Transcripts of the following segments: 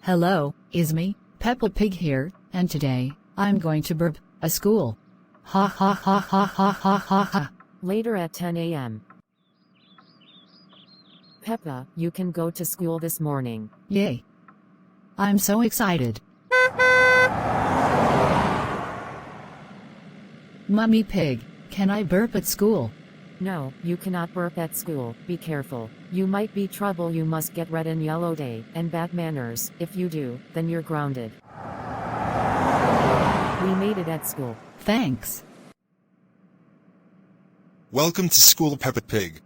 Hello, is me, Peppa Pig here, and today, I'm going to burp a school. Ha ha ha ha ha ha ha ha. Later at 10 a.m. Peppa, you can go to school this morning. Yay. I'm so excited. Mummy Pig, can I burp at school? No, you cannot burp at school. Be careful. You might be trouble. You must get red and yellow day and bad manners. If you do, then you're grounded. We made it at school. Thanks. Welcome to school, Peppa Pig.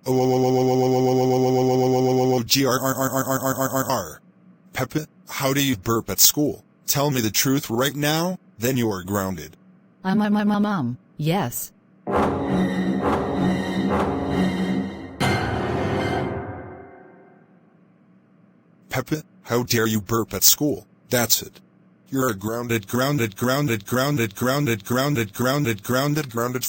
Grrrr. Peppa, how do you burp at school? Tell me the truth right now, then you are grounded. Yes. Peppa, how dare you burp at school? That's it. You're grounded for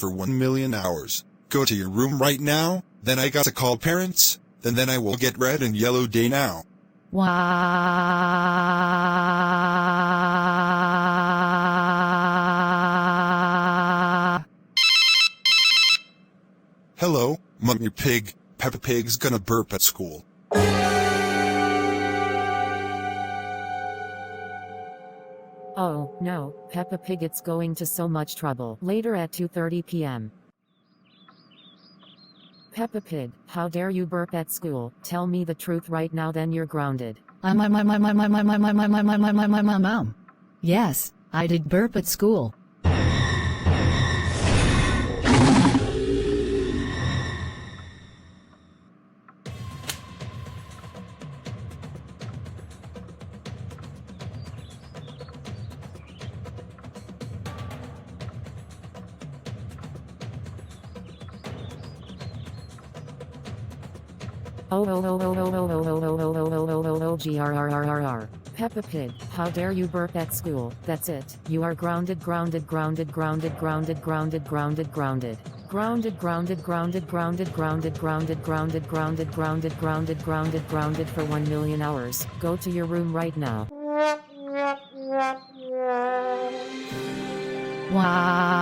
1 million hours. Go to your room right now, then I got to call parents, and then I will get red and yellow day now. Hello, Mummy Pig. Peppa Pig's gonna burp at school. Oh, no, Peppa Pig, it's going to so much trouble. Later at 2:30 p.m. Peppa Pig, how dare you burp at school? Tell me the truth right now, then you're grounded. Yes, I did burp at school. Grrrr. Peppa Pig, how dare you burp at school? That's it. You are grounded for 1 million hours. Go to your room right now. Wow.